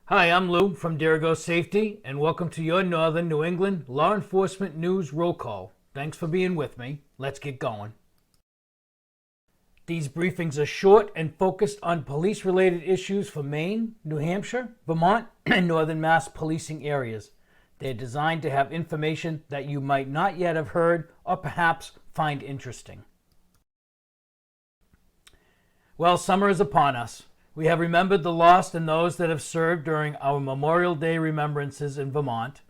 Hi, I'm Lou from Dirigo Safety, and welcome to your Northern New England Law Enforcement News Roll Call. Thanks for being with me. Let's get going. These briefings are short and focused on police-related issues for Maine, New Hampshire, Vermont, and Northern Mass policing areas. They're designed to have information that you might not yet have heard or perhaps find interesting. Well, summer is upon us. We have remembered the lost and those that have served during our Memorial Day remembrances in Vermont.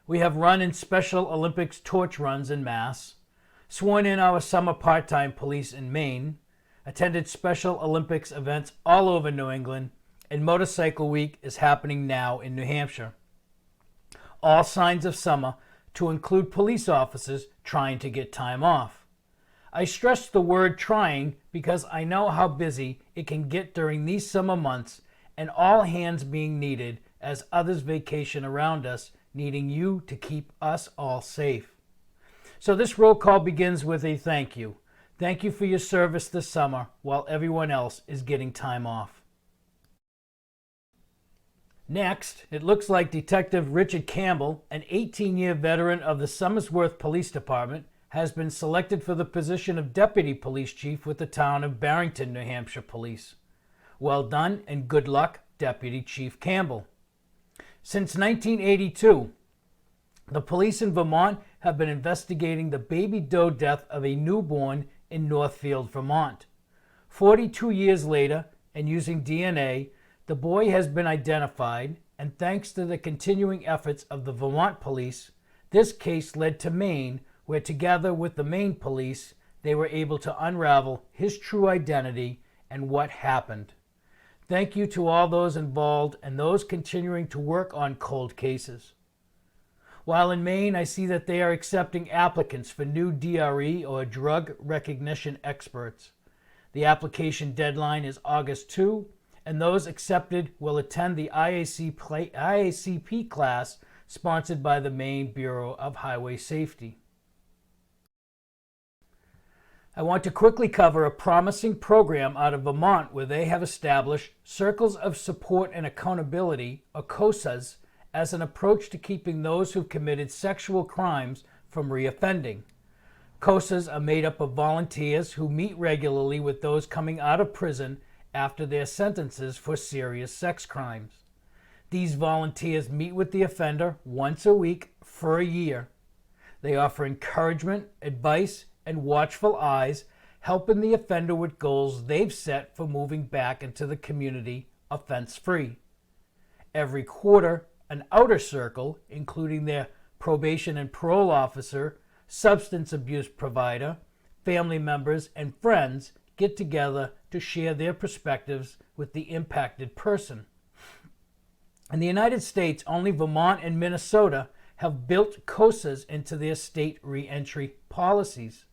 We have run in Special Olympics torch runs in Mass, sworn in our summer part-time police in Maine, attended Special Olympics events all over New England, and Motorcycle Week is happening now in New Hampshire. All signs of summer to include police officers trying to get time off. I stress the word trying because I know how busy it can get during these summer months and all hands being needed as others vacation around us, needing you to keep us all safe. So this roll call begins with a thank you. Thank you for your service this summer while everyone else is getting time off. Next, it looks like Detective Richard Campbell, an 18-year veteran of the Somersworth Police Department, has been selected for the position of Deputy Police Chief with the town of Barrington, New Hampshire Police. Well done and good luck, Deputy Chief Campbell. Since 1982, the police in Vermont have been investigating the baby doe death of a newborn in Northfield, Vermont. 42 years later, and using DNA, the boy has been identified, and thanks to the continuing efforts of the Vermont police, this case led to Maine, where together with the Maine police, they were able to unravel his true identity and what happened. Thank you to all those involved and those continuing to work on cold cases. While in Maine, I see that they are accepting applicants for new DRE or drug recognition experts. The application deadline is August 2, and those accepted will attend the IACP class sponsored by the Maine Bureau of Highway Safety. I want to quickly cover a promising program out of Vermont where they have established Circles of Support and Accountability, or COSAs, as an approach to keeping those who've committed sexual crimes from reoffending. COSAs are made up of volunteers who meet regularly with those coming out of prison after their sentences for serious sex crimes. These volunteers meet with the offender once a week for a year. They offer encouragement, advice, and watchful eyes, helping the offender with goals they've set for moving back into the community offense-free. Every quarter, an outer circle, including their probation and parole officer, substance abuse provider, family members, and friends, get together to share their perspectives with the impacted person. In the United States, only Vermont and Minnesota have built COSAs into their state reentry policies.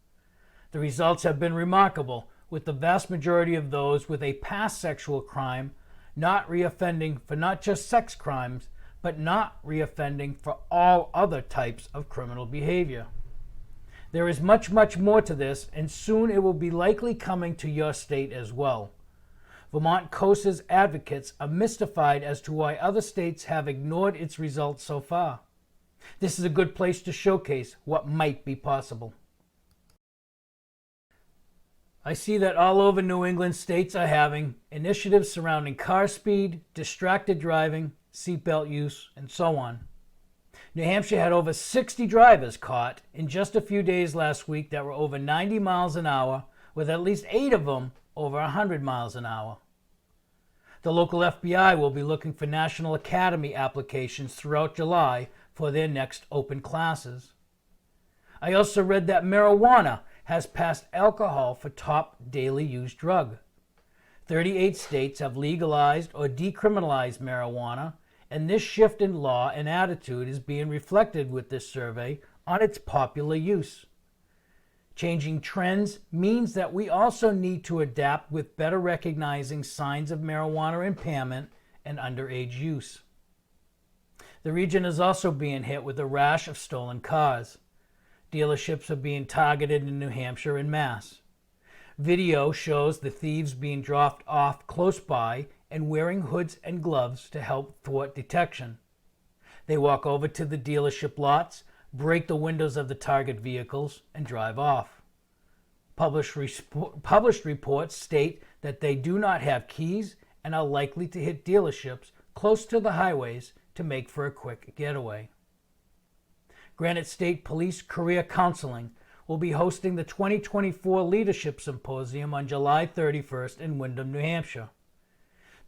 The results have been remarkable, with the vast majority of those with a past sexual crime not reoffending for not just sex crimes, but not reoffending for all other types of criminal behavior. There is much, much more to this, and soon it will be likely coming to your state as well. Vermont COSA's advocates are mystified as to why other states have ignored its results so far. This is a good place to showcase what might be possible. I see that all over New England states are having initiatives surrounding car speed, distracted driving, seatbelt use, and so on. New Hampshire had over 60 drivers caught in just a few days last week that were over 90 miles an hour, with at least 8 of them over 100 miles an hour. The local FBI will be looking for National Academy applications throughout July for their next open classes. I also read that marijuana has passed alcohol for top daily use drug. 38 states have legalized or decriminalized marijuana, and this shift in law and attitude is being reflected with this survey on its popular use. Changing trends means that we also need to adapt with better recognizing signs of marijuana impairment and underage use. The region is also being hit with a rash of stolen cars. Dealerships are being targeted in New Hampshire and Mass. Video shows the thieves being dropped off close by and wearing hoods and gloves to help thwart detection. They walk over to the dealership lots, break the windows of the target vehicles, and drive off. Published reports state that they do not have keys and are likely to hit dealerships close to the highways to make for a quick getaway. Granite State Police Career Counseling will be hosting the 2024 Leadership Symposium on July 31st in Windham, New Hampshire.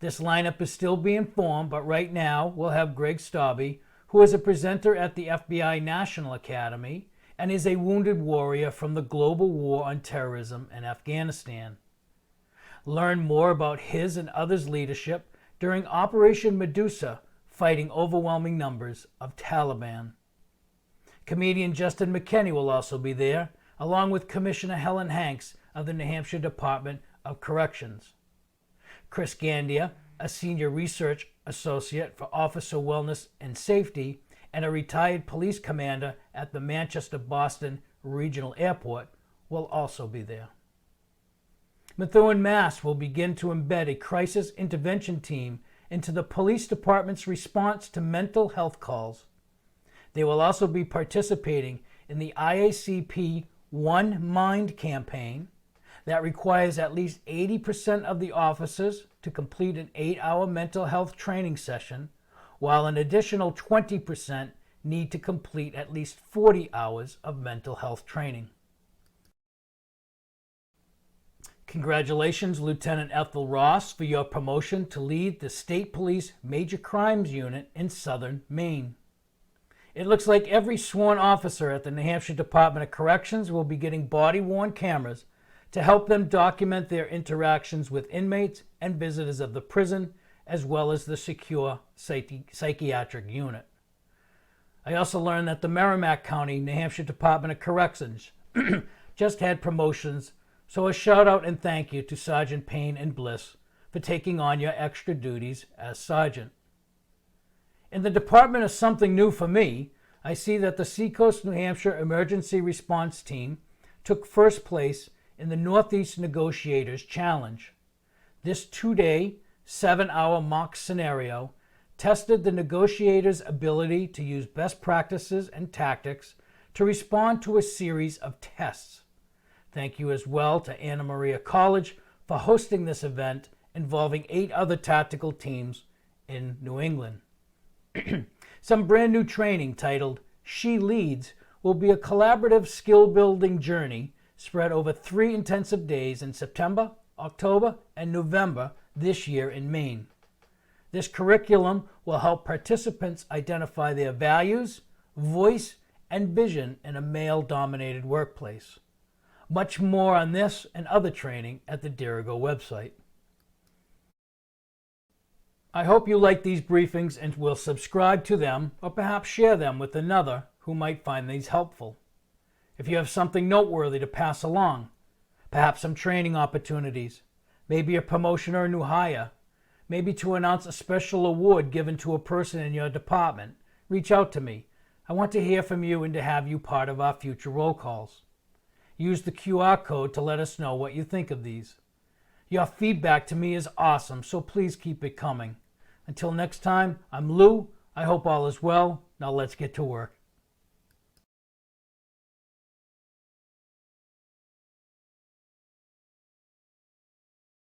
This lineup is still being formed, but right now we'll have Greg Stobbe, who is a presenter at the FBI National Academy and is a wounded warrior from the global war on terrorism in Afghanistan. Learn more about his and others' leadership during Operation Medusa, fighting overwhelming numbers of Taliban. Comedian Justin McKenney will also be there, along with Commissioner Helen Hanks of the New Hampshire Department of Corrections. Chris Gandia, a senior research associate for Officer Wellness and Safety and a retired police commander at the Manchester-Boston Regional Airport, will also be there. Methuen, Mass. Will begin to embed a crisis intervention team into the police department's response to mental health calls. They will also be participating in the IACP One Mind campaign that requires at least 80% of the officers to complete an 8-hour mental health training session, while an additional 20% need to complete at least 40 hours of mental health training. Congratulations, Lieutenant Ethel Ross, for your promotion to lead the State Police Major Crimes Unit in Southern Maine. It looks like every sworn officer at the New Hampshire Department of Corrections will be getting body-worn cameras to help them document their interactions with inmates and visitors of the prison, as well as the secure psychiatric unit. I also learned that the Merrimack County, New Hampshire Department of Corrections just had promotions, so a shout out and thank you to Sergeant Payne and Bliss for taking on your extra duties as sergeant. In the Department of Something New for me, I see that the Seacoast, New Hampshire Emergency Response Team took first place in the Northeast Negotiators Challenge. This 2-day, 7-hour mock scenario tested the negotiators' ability to use best practices and tactics to respond to a series of tests. Thank you as well to Anna Maria College for hosting this event involving 8 other tactical teams in New England. Some brand new training titled She Leads will be a collaborative skill-building journey spread over 3 intensive days in September, October, and November this year in Maine. This curriculum will help participants identify their values, voice, and vision in a male-dominated workplace. Much more on this and other training at the Dirigo website. I hope you like these briefings and will subscribe to them or perhaps share them with another who might find these helpful. If you have something noteworthy to pass along, perhaps some training opportunities, maybe a promotion or a new hire, maybe to announce a special award given to a person in your department, reach out to me. I want to hear from you and to have you part of our future roll calls. Use the QR code to let us know what you think of these. Your feedback to me is awesome, so please keep it coming. Until next time, I'm Lou. I hope all is well. Now let's get to work.